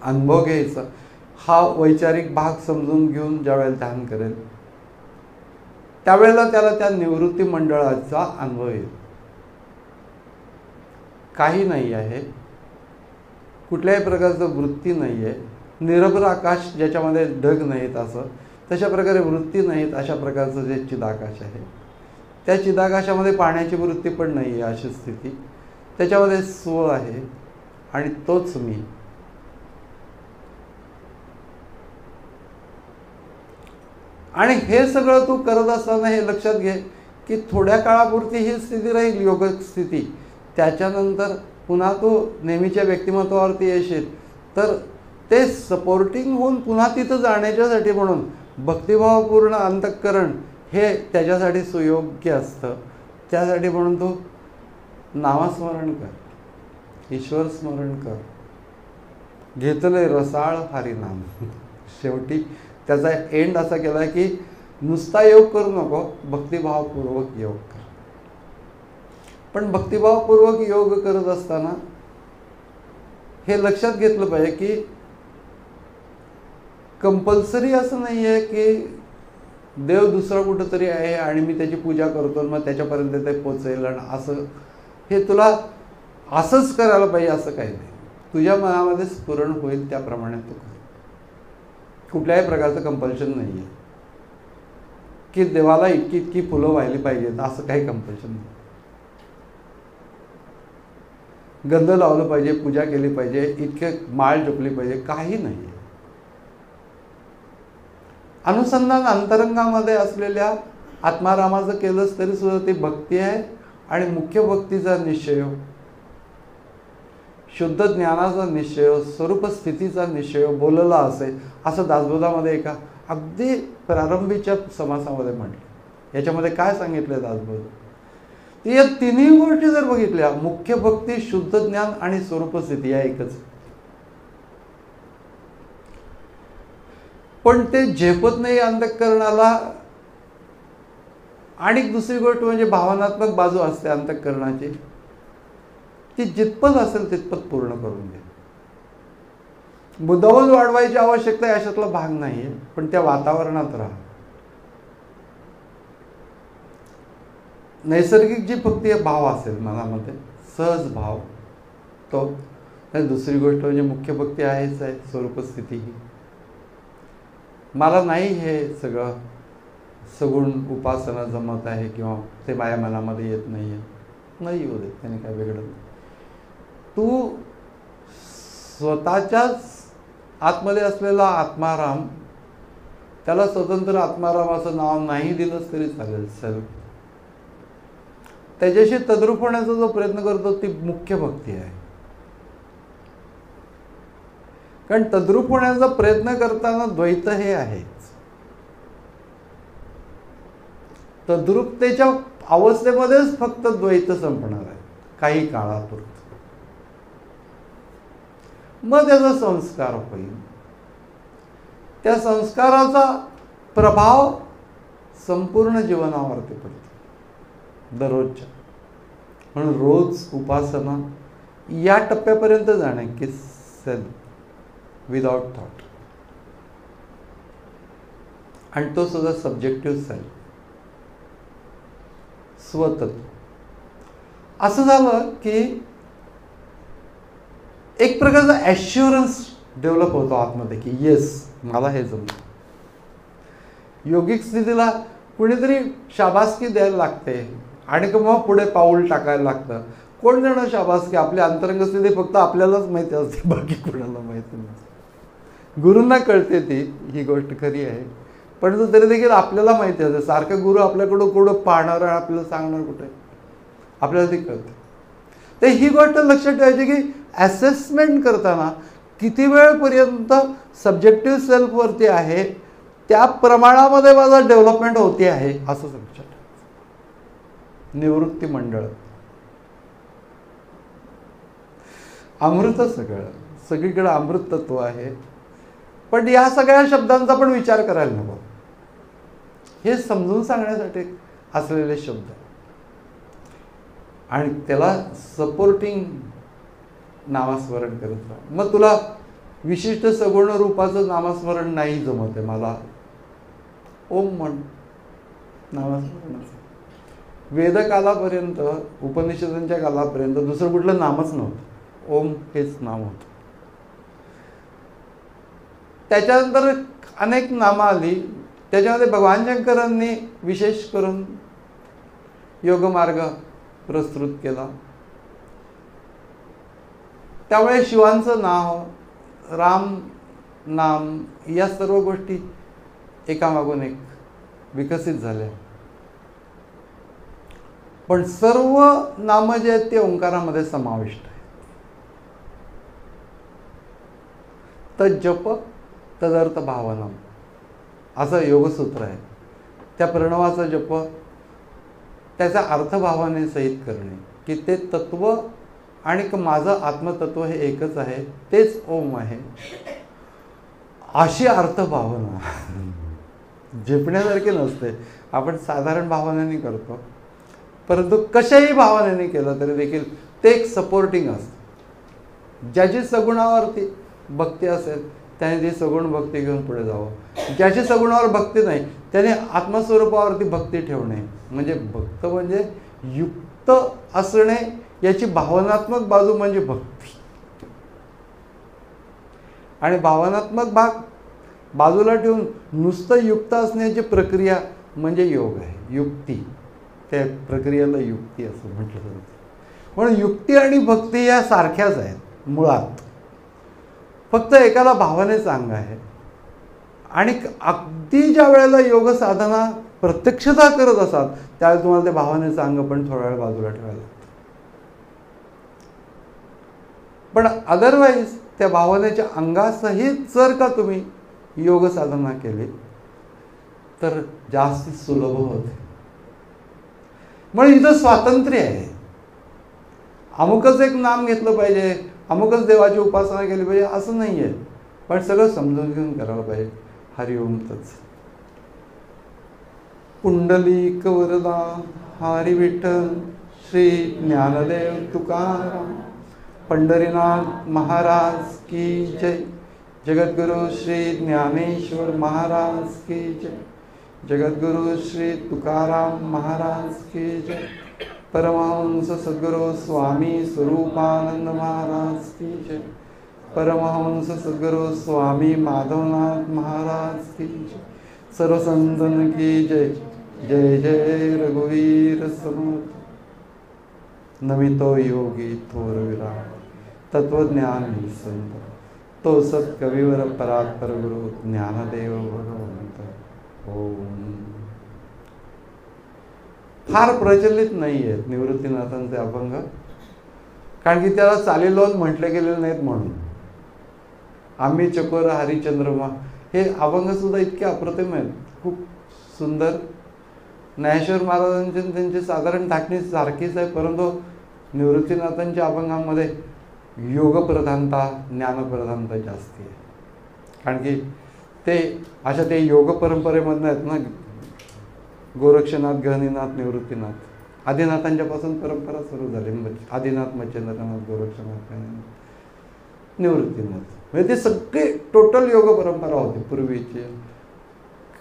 अनुभव घ्यायचा, हा वैचारिक भाग समजून घेऊन ज्या वेळेला ध्यान करेल त्यावेळेला त्याला त्या निवृत्ती मंडळाचा अनुभव येईल. काही नाही आहे, कुठल्याही प्रकारचं वृत्ती नाही आहे, निरभ्र आकाश ज्याच्यामध्ये ढग नाहीत असं तशा प्रकारे वृत्ती नाहीत अशा प्रकारचं जे चिदाकाश आहे त्या चिदाकाशामध्ये पाण्याची वृत्ती पण नाही आहे अशी स्थिती. त्याच्यामध्ये स्व आहे आणि तोच मी. आणि हे सगळं तू करत असताना हे लक्षात घे की थोड्या काळापुरती ही स्थिती राहील योग स्थिती, त्याच्यानंतर पुन्हा तू नेहमीच्या व्यक्तिमत्वावरती येशील. तर ते सपोर्टिंग होऊन पुन्हा तिथं जाण्याच्यासाठी म्हणून भक्तिभावपूर्ण अंतःकरण हे त्याच्यासाठी सुयोग्य असतं. त्यासाठी म्हणून तू नामस्मरण कर, ईश्वर स्मरण कर, घेतले रसाळ हरिनाम. शेवटी त्याचा एंड असा केला की नुसता योग करू नको, भक्तिभावपूर्वक योग कर. पण भक्तिभावपूर्वक योग करत असताना हे लक्षात घेतलं पाहिजे की कंपल्सरी असं नाही आहे की देव दुसरा कुठंतरी आहे आणि मी त्याची पूजा करतो मग त्याच्यापर्यंत ते पोचेल आणि असं हे तुला असंच करायला पाहिजे असं काही नाही. तुझ्या मनामध्ये स्फुरण होईल त्याप्रमाणे तू कर. कुठल्याही प्रकारचं कंपल्शन नाही आहे की देवाला इतकी इतकी फुलं व्हायला पाहिजेत असं काही कंपल्शन नाही. गंध लावलं पाहिजे, पूजा केली पाहिजे, इतके माळ जपली पाहिजे, काही नाही. अनुसंधान अंतरंगामध्ये असलेल्या आत्मारामाचं केलंच तरी सुद्धा ती भक्ती आहे. आणि मुख्य भक्तीचा निश्चय शुद्ध ज्ञानाचा निश्चय, स्वरूप स्थितीचा निश्चय बोलला असेल असं दासबोधामध्ये एका अगदी प्रारंभीच्या समासामध्ये म्हटलं. याच्यामध्ये काय सांगितलंय दासबोध? या तिन्ही गोष्टी जर बघितल्या, मुख्य भक्ती, शुद्ध ज्ञान आणि स्वरूप स्थिती या एकच. पण ते झेपत नाही अंतःकरणाला. आणि दुसरी गोष्ट म्हणजे भावनात्मक बाजू असते अंतःकरणाची, ती जितपत असेल तितपत पूर्ण करून घ्या. मुद्दामून वाढवायची आवश्यकता आहे अशातला भाग नाहीये, पण त्या वातावरणात राहा. नैसर्गिक जी भक्ती भाव असेल मनामध्ये, सहज भाव तो. दुसरी गोष्ट म्हणजे मुख्य भक्ती आहेच आहे स्वरूप स्थिती. ही मला नाही हे सगळं सगुण उपासना जमत आहे किंवा ते माझ्या मनामध्ये येत नाहीये, नाही येऊ दे, त्याने काय वेगळं. तू स्वतःच्याच आतमध्ये असलेला आत्माराम, त्याला स्वतंत्र आत्माराम असं नाव नाही दिलंच तरी चालेल. सेल्फ, त्याच्याशी तद्रूप होण्याचा जो प्रयत्न करतो ती मुख्य भक्ती आहे. कारण तद्रूप होण्याचा प्रयत्न करताना द्वैत हे आहेच. तद्रूपतेच्या अवस्थेमध्येच फक्त द्वैत संपणार आहे काही काळापुरतं. मग त्याचा संस्कार होईल. त्या संस्काराचा प्रभाव संपूर्ण जीवनावरती पडतो दररोजच्या. म्हणून रोज उपासना या टप्प्यापर्यंत जाणे की सेल्फ विदाउट थॉट, आणि तो सुद्धा सब्जेक्टिव्ह सेल्फ, स्वतत्व. असं झालं की एक प्रकारचा ॲश्युरन्स डेव्हलप होतो आतमध्ये की येस मला हे जमलं. योगिक स्थितीला कुणीतरी शाबासकी द्यायला लागते आणि मग पुढे पाऊल टाकायला लागतं. कोण देणं शाबासकी? आपली अंतरंग स्थिती फक्त आपल्यालाच माहिती असते, बाकी कोणाला माहिती नसते. गुरूंना कळते ती, ही गोष्ट खरी आहे, पण तरी देखील आपल्याला माहिती असते. सारखं गुरु आपल्याकडं कुठं पाहणार आणि आपल्याला सांगणार कुठे, आपल्याला ते कळतं. तर ही गोष्ट लक्षात ठेवायची की असेसमेंट करताना किती वेळपर्यंत सब्जेक्टिव्ह सेल्फवरती आहे, त्या प्रमाणामध्ये माझा डेव्हलपमेंट होते आहे असं लक्षात ठेवायचं. निवृत्ती मंडळ अमृत, सगळं सगळीकडे अमृत तत्व आहे. पण या सगळ्या शब्दांचा पण विचार करायला नको. हे समजून सांगण्यासाठी असलेले शब्द आणि त्याला सपोर्टिंग नामस्मरण करत राहा. मग तुला विशिष्ट सगुण रूपाचं नामस्मरण नाही जमत आहे, मला ओम म्हण नामस्मरणाचं. वेदकालापर्यंत, उपनिषदांच्या कालापर्यंत दुसरं कुठलं नामच नव्हतं, ओम हेच नाम होतं. त्याच्यानंतर अनेक नामं आली. त्याच्यामध्ये भगवान शंकरांनी विशेष करून योगमार्ग प्रस्तुत केला. त्यामुळे शिवांचं नाव, राम नाम, या सर्व गोष्टी एकामागून एक विकसित झाल्या. पण सर्व नामं जे आहेत ते ओंकारामध्ये समाविष्ट आहेत. तज्जप तदर्थ भावना असं योगसूत्र आहे. त्या प्रणवाचा जप त्याचा अर्थभावाने सहित करणे की ते तत्व आणि माझं आत्मतत्व हे एकच आहे, तेच ओम आहे, अशी अर्थभावना झेपण्यासारखी नसते. आपण साधारण भावनेने करतो, परंतु कशाही भावनेने केलं तरी देखील ते एक सपोर्टिंग असतं. ज्याची सगुणावरती भक्ती असेल त्याने ती सगुण भक्ती घेऊन पुढे जावं. ज्याची सगुणावर भक्ती नाही त्याने आत्मस्वरूपावरती भक्ती ठेवणे. म्हणजे भक्त म्हणजे युक्त असणे, याची भावनात्मक बाजू म्हणजे भक्ती. आणि भावनात्मक भाग बाजूला ठेवून नुसतं युक्त असण्याची प्रक्रिया म्हणजे योग आहे, युक्ती. त्या प्रक्रियेला युक्ती असं म्हटलं जातं. म्हणून युक्ती आणि भक्ती या सारख्याच आहेत मुळात, फक्त एकाला भावनेचा अंग आहे. आणि अगदी ज्या वेळेला योग साधना प्रत्यक्षता करत असाल त्यावेळेला तुम्हाला त्या भावनेचं अंग पण थोड्या वेळ बाजूला ठेवायला लागतं. पण अदरवाईज त्या भावनेच्या अंगासहित जर का तुम्ही योग साधना केली तर जास्त सुलभ होते. म्हणजे इथं स्वातंत्र्य आहे. अमुकच एक नाम घेतलं पाहिजे, अमुकच देवाची उपासना केली पाहिजे असं नाही आहे. पण सगळं समजून घेऊन करायला पाहिजे. हरिओम तत्सत. पुंडलिक वरदा हरी विठ्ठल श्री ज्ञानदेव तुकाराम पंढरीनाथ महाराज की जय. जगद्गुरु श्री ज्ञानेश्वर महाराज की जय. जगद्गुरु श्री तुकाराम महाराज की जय. परमहंस सद्गुरु स्वामी स्वरूपानंद महाराज की जय. परमहंस सद्गुरु स्वामी माधवनाथ महाराज की जय. सर्व संतन की जय. जय जय रघुवीर समर्थ. नमितो योगी थोर विराट तत्वज्ञानी संत तो सत कविवर परात्पर गुरु ज्ञानदेव भगवंत. ओम. फार प्रचलित नाही आहेत निवृत्तीनाथांचे अभंग, कारण की त्याला चालीलोन म्हटले गेलेले नाहीत म्हणून. आम्ही चकोर हरिचंद्रमा हे अभंग सुद्धा इतके अप्रतिम आहेत, खूप सुंदर. ज्ञानेश्वर महाराजांचे त्यांची साधारण टाकणी सारखीच आहे, परंतु निवृत्तीनाथांच्या अभंगामध्ये योगप्रधानता ज्ञानप्रधानता जास्ती आहे. कारण की ते योग परंपरेमधून आहेत ना. गोरक्षनाथ, गहनीनाथ, निवृत्तीनाथ, आदिनाथांच्यापासून परंपरा सुरू झाली. आदिनाथ, मच्छिंद्रनाथ, गोरक्षनाथ, निवृत्तीनाथ, म्हणजे ते सगळे टोटल योग परंपरा होती पूर्वीची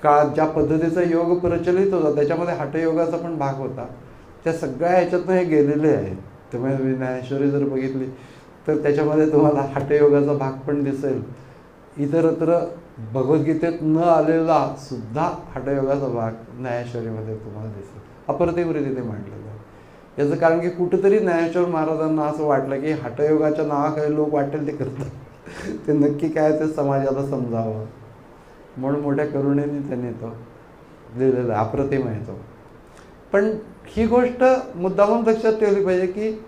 काळात. ज्या पद्धतीचा योग प्रचलित होता त्याच्यामध्ये हठयोगाचा पण भाग होता. त्या सगळ्या ह्याच्यातनं हे गेलेले आहेत. तुम्ही ज्ञानेश्वरी जर बघितली तर त्याच्यामध्ये तुम्हाला हठयोगाचा भाग पण दिसेल. इतरत्र भगवद्गीतेत न आलेला सुद्धा हठयोगाचा भाग ज्ञानेश्वरीमध्ये तुम्हाला दिसेल. अप्रतिमरीतीने मांडलेला आहे. याचं कारण की कुठेतरी ज्ञानेश्वर महाराजांना असं वाटलं की हठयोगाच्या नावाखाली लोक वाटेल ते करतात, ते नक्की काय ते समाजाला समजावं म्हणून मोठ्या करुणेने त्यांनी तो लिहिलेला. अप्रतिम आहे तो. पण ही गोष्ट मुद्दामून लक्षात ठेवली पाहिजे की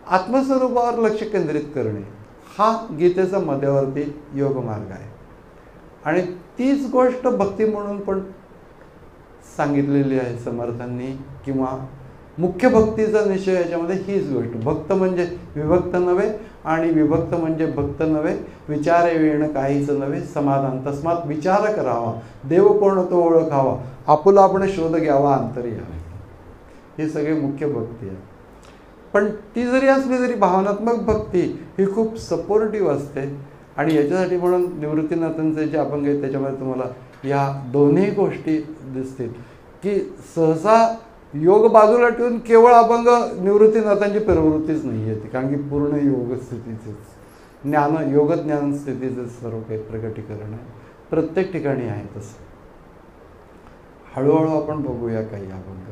आत्मस्वरूपावर लक्ष केंद्रित करणे हा गीतेचा मध्यवर्ती योग मार्ग आहे. आणि तीच गोष्ट भक्ती म्हणून पण सांगितलेली आहे समर्थांनी, किंवा मुख्य भक्तीचा निश्चय याच्यामध्ये हीच गोष्ट. भक्त म्हणजे विभक्त नव्हे आणि विभक्त म्हणजे भक्त नव्हे. विचारे वेण काहीच नव्हे समाधान तस्मात विचार करावा. देव कोण तो ओळखावा. आपुला आपण शोध घ्यावा अंतर्यामी. ही सगळी मुख्य भक्ती आहे. पण ती जरी असली तरी भावनात्मक भक्ती ही खूप सपोर्टिव्ह असते. आणि याच्यासाठी म्हणून निवृत्तीनाथांचे जे अभंग आहेत त्याच्यामध्ये तुम्हाला या दोन्ही गोष्टी दिसतील की सहसा योग बाजूला ठेवून केवळ अभंग निवृत्तीनाथांची प्रवृत्तीच नाही आहे ती, कारण की पूर्ण योग स्थितीचेच योगज्ञान स्थितीचं सर्व काही प्रकटीकरण आहे. प्रत्येक ठिकाणी आहे तसं. हळूहळू आपण बघूया काही अभंग.